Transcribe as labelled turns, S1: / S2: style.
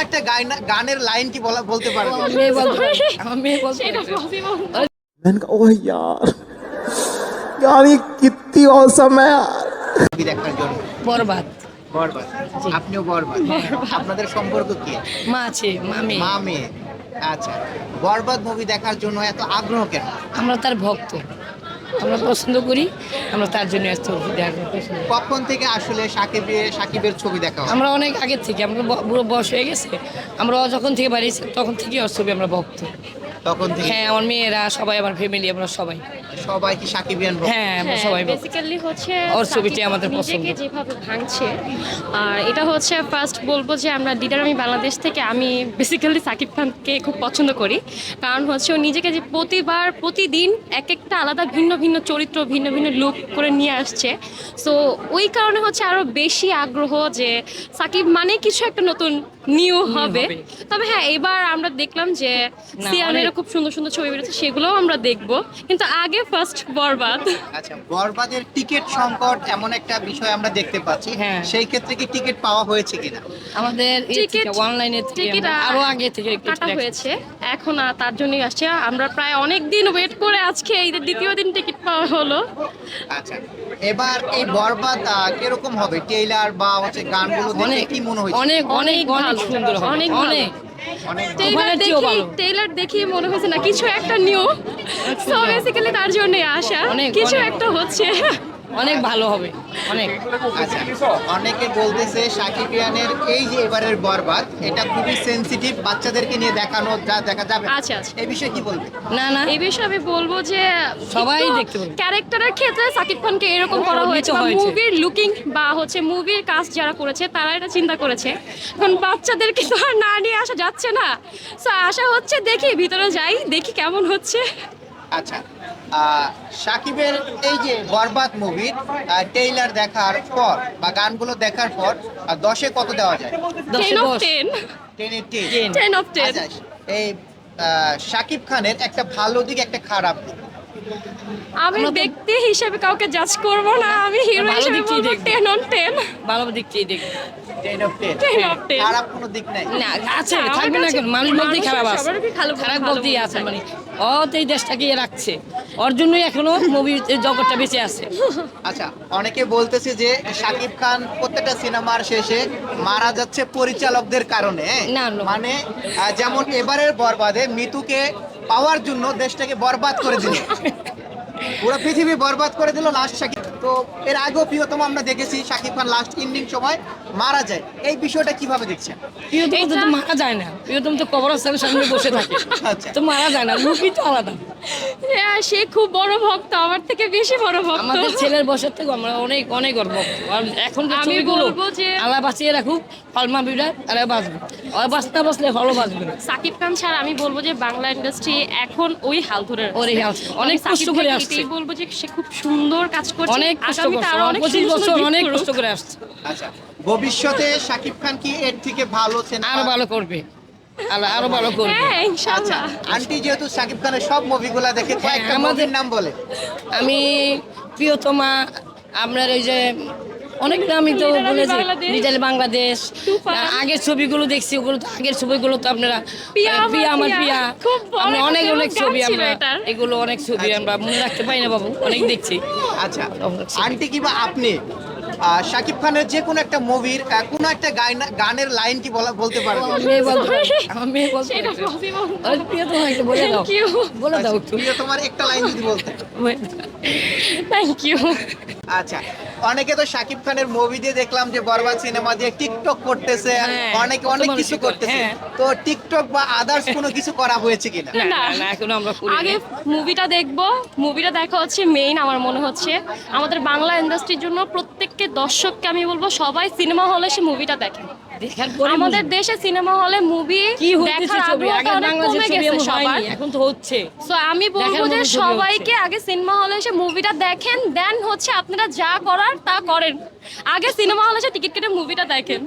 S1: একটা গানের লাইন কি বলতে পারবেন?
S2: मैंने कहा ओह यार यार ये कितनी औसम है यार।
S1: ছবি দেখার জন্য
S3: বরবাদ।
S1: বরবাদ, আপনিও বরবাদ, আপনাদের সম্পর্ক কি?
S3: মা আছে, মামি।
S1: মা মেয়ে, আচ্ছা। বরবাদ মুভি দেখার জন্য এত আগ্রহ কেন?
S3: আমরা তার ভক্ত, আমরা পছন্দ করি, আমরা তার জন্য এত
S1: কখন থেকে আসলে সাকিবের ছবি দেখা হয়?
S3: আমরা অনেক আগের থেকে, আমরা বুড়ো বয়স হয়ে গেছে, আমরা যখন থেকে বাড়িয়েছি তখন থেকে ওর ছবি আমরা ভক্ত।
S1: তখন থেকে?
S3: হ্যাঁ, আমার মেয়েরা সবাই, আমার ফ্যামিলি, আমরা সবাই।
S1: সবাই কি সাকিবিয়ান ভক্ত?
S3: হ্যাঁ, আমরা সবাই ভক্ত।
S4: বেসিক্যালি হচ্ছে
S3: ওর ছবিটাই আমাদের পছন্দ।
S4: নিজেকে যেভাবে ভাঙছে, আর এটা হচ্ছে ফার্স্ট বলবো যে আমরা লিডার আমি বাংলাদেশ থেকে আমি বেসিক্যালি সাকিব খানকে খুব পছন্দ করি। কারণ হচ্ছে ও নিজেকে যে প্রতিদিন এক একটা আলাদা ভিন্ন ভিন্ন চরিত্র, ভিন্ন ভিন্ন লুক করে নিয়ে আসছে। সো ওই কারণে হচ্ছে আরও বেশি আগ্রহ যে সাকিব মানে কিছু একটা নতুন নিউ হবে। তবে হ্যাঁ, এবার আমরা দেখলাম যে সিয়ামেরও খুব সুন্দর সুন্দর ছবি বেরোচ্ছে, সেগুলোও আমরা দেখবো, কিন্তু আগে ফার্স্ট বরবাদ।
S1: আচ্ছা, বরবাদের টিকিট সংকট এমন একটা বিষয় আমরা দেখতে পাচ্ছি,
S3: হ্যাঁ।
S1: সেই ক্ষেত্রে কি টিকিট পাওয়া হয়েছে কিনা?
S3: আমাদের
S4: টিকিট
S3: অনলাইনে
S4: টিকিট
S3: আরো আগে থেকে
S4: কাটা হয়েছে, এখন আর তার জন্যই আসছে। আমরা প্রায় অনেক দিন ওয়েট করে আজকে ঈদের দ্বিতীয় দিন টিকিট পাওয়া হলো।
S1: আচ্ছা, এবার এই বরবাদ কিরকম হবে? ট্রেইলার বা হচ্ছে গানগুলো দেখে কি মনে হয়েছে?
S3: অনেক অনেক অনেক সুন্দর হবে,
S4: অনেক ভালো।
S3: অনেক
S1: অনেক
S4: ট্রেইলার দেখি মনে হয়েছে না কিছু একটা নিউ, সো বেসিক্যালি তার জন্যই আসা,
S3: অনেক,
S4: কিছু
S3: অনেক।
S4: একটা হচ্ছে।
S3: অনেক ভালো হবে, অনেক।
S1: আচ্ছা, অনেকে বলতেছে সাকিবিয়ানের এই যে এবারের বরবাদ, এটা খুবই সেনসিটিভ, বাচ্চাদেরকে নিয়ে দেখা যাবে।
S4: আচ্ছা আচ্ছা,
S1: এই বিষয়ে কি বলবে?
S3: না না,
S4: এই বিষয়ে আমি বলবো যে
S3: সবাই দেখতে পারবে।
S4: ক্যারেক্টারের ক্ষেত্রে সাকিব খানকে এরকম করা হয়েছে, বা
S3: হয়েছে।
S4: মুভির লুকিং বা হচ্ছে মুভির কাজ যারা করেছে তারা এটা চিন্তা করেছে। এখন বাচ্চাদেরকে তো আর না নিয়ে আসা যাচ্ছে না, সো আশা হচ্ছে দেখি ভিতরে যাই, দেখি কেমন হচ্ছে।
S1: আচ্ছা, সাকিবের এই যে বরবাদ মুভির ট্রেইলার দেখার পর বা গানগুলো দেখার পর 10-এ কত দেওয়া যায়?
S4: 10 of 10
S1: 10-এ 10।
S4: 10 of 10।
S1: আচ্ছা, এই সাকিব খানের একটা ভালো দিক, একটা খারাপ দিক।
S4: আমি ব্যক্তি হিসেবে কাউকে জাজ করব না, আমি হিরো
S3: ভালো
S4: হিসেবে
S3: দিকটাই
S4: বলবো
S3: দেখবো।
S4: 10 on 10।
S3: ভালো দিকটাই দেখবে।
S1: 10 of 10।
S4: 10 of 10।
S1: খারাপ কোনো দিক নাই?
S3: না, আছে,
S4: আমার
S3: থাকবে না
S4: কাছে
S3: কেন? মানুষ বলতেই খারাপ আছে,
S4: সবারই
S3: খারাপ
S4: ভালো
S3: বলতেই
S4: বলতে
S3: আছে,
S4: চাই।
S3: মানে ও তো এই দেশটাকে রাখছে, ওর জন্যই এখনো মুভির জগৎটা বেঁচে আছে।
S1: আচ্ছা, অনেকে বলতেছে যে সাকিব খান প্রত্যেকটা সিনেমার শেষে মারা যাচ্ছে পরিচালকদের কারণে।
S3: না, না।
S1: মানে যেমন এবারের বরবাদে মিতুকে পাওয়ার জন্য দেশটাকে বরবাদ করে দিল, পুরো পৃথিবী বরবাদ করে দিল লাস্ট সাকিব। তো এর আগেও প্রিয়তম আমরা দেখেছি সাকিব খান লাস্ট এন্ডিং সময় মারা যায়, এই বিষয়টা কিভাবে দেখছেন?
S3: প্রিয়তম তো মারা যায় না, প্রিয়তম তো কবরস্থানের সামনে বসে থাকে,
S1: আচ্ছা।
S3: তো মারা যায় না, লুকই তো আলাদা।
S4: হ্যাঁ, সে খুব বড় ভক্ত, আমার থেকে বেশি বড় ভক্ত।
S3: আমাদের ছেলের বয়সের থেকে আমরা অনেক অনেক গর্ব। আর এখন
S4: আমি বলবো যে
S3: আল্লাহ বাঁচিয়ে রাখুক, হলমা বিড়া আর বাঁচবে, আর বাঁচতে বাঁচলে হলও বাঁচবে না।
S4: সাকিব খান ছাড়া আমি বলবো যে বাংলা ইন্ডাস্ট্রি এখন ওই হাল ধরে রয়েছে।
S3: ওরে হাল, অনেক
S4: সাকিব
S3: কষ্ট করে
S4: খানকে
S3: আসছে।
S4: এটাই বলবো যে সে খুব সুন্দর কাজ করছে,
S3: অনেক কষ্ট
S4: আগামীতে
S3: করছে,
S4: আরো অনেক
S3: 25
S4: সুন্দর
S3: বছর
S4: সুন্দর
S3: অনেক
S4: hit
S3: কষ্ট
S4: করুক।
S3: করে আসছে।
S1: আচ্ছা, ভবিষ্যতে সাকিব খান কি এর থেকে ভালো সিনেমা
S3: আরো ভালো করবে, আল্লাহ আরো ভালো করবে।
S4: হ্যাঁ,
S1: আচ্ছা,
S4: ইনশাআল্লাহ।
S1: আন্টি যেহেতু সাকিব খানের সব মুভিগুলা দেখে, কয়েকটা
S3: আমাদের-
S1: মুভির নাম বলে।
S3: আমি প্রিয়তমা, আপনার এই যে অনেক নামই তো
S4: লিডার আমি
S3: বলেছি,
S4: বাংলাদেশ,
S3: লিডার বাংলাদেশ,
S4: তুফান।
S3: আগের ছবিগুলো দেখছি, ওগুলো তো আগের ছবিগুলো তো আপনারা
S4: পিয়া আমার
S3: পিয়া আমার
S4: পিয়া,
S3: পিয়া,
S4: খুব বড়
S3: আমরা অনেক
S4: একটা
S3: অনেক
S4: গান
S3: ছবি
S4: ছিল
S3: আমরা
S4: এটার।
S3: এগুলো অনেক ছবি আমরা মনে রাখতে পারি না বাবু, অনেক দেখছি।
S1: আচ্ছা, আন্টি কিংবা আপনি সাকিব খানের যে কোনো একটা মুভির কোনো একটা গানের লাইন কি বলতে পারবেন?
S3: আমার মেয়ে বলতে পারে, আমার মেয়ে বলতে
S4: সেটা
S3: পারে।
S4: possible না।
S3: আরে প্রিয়তমা একটু বলে দাও,
S4: Thank you.
S3: বলে দাও একটু।
S1: প্রিয় তোমার একটা লাইন যদি বলতে।
S4: Thank you.
S1: আচ্ছা, অনেকে তো সাকিব খানের মুভি দিয়ে দেখলাম যে বরবাদ সিনেমা দিয়ে টিকটক করতেছে,
S3: হ্যাঁ,
S1: অনেক
S3: কত
S1: অনেক
S3: মানুষই
S1: কিছু
S3: করে,
S1: করতেছে।
S3: হ্যাঁ।
S1: তো টিকটক বা আদার্স কোনো কিছু করা হয়েছে কিনা?
S3: না
S4: না।
S3: না, না, এখনো আমরা করি
S4: আগে মুভিটা দেখবো, মুভিটা দেখা হচ্ছে মেইন। আমার মনে হচ্ছে আমাদের বাংলা ইন্ডাস্ট্রির জন্য প্রত্যেককে দর্শককে আমি বলবো সবাই সিনেমা হলে সে মুভিটা দেখে।
S3: দেখার পরে
S4: আমাদের দেশে সিনেমা হলে মুভি
S3: কি হচ্ছে
S4: দেখার
S3: ছবি,
S4: আগ্রহটা
S3: আগে
S4: অনেক
S3: বাংলাদেশের
S4: কমে
S3: ছবি
S4: গেছে
S3: এমন
S4: সবার।
S3: হয়নি, এখন তো হচ্ছে।
S4: সো আমি বলবো
S3: দেখার
S4: যে
S3: মতো ছবি
S4: সবাইকে আগে সিনেমা হলে এসে মুভিটা দেখেন, দেন হচ্ছে আপনারা যা করার তা করেন। আগে সিনেমা হলে এসে টিকিট কেটে মুভিটা দেখেন।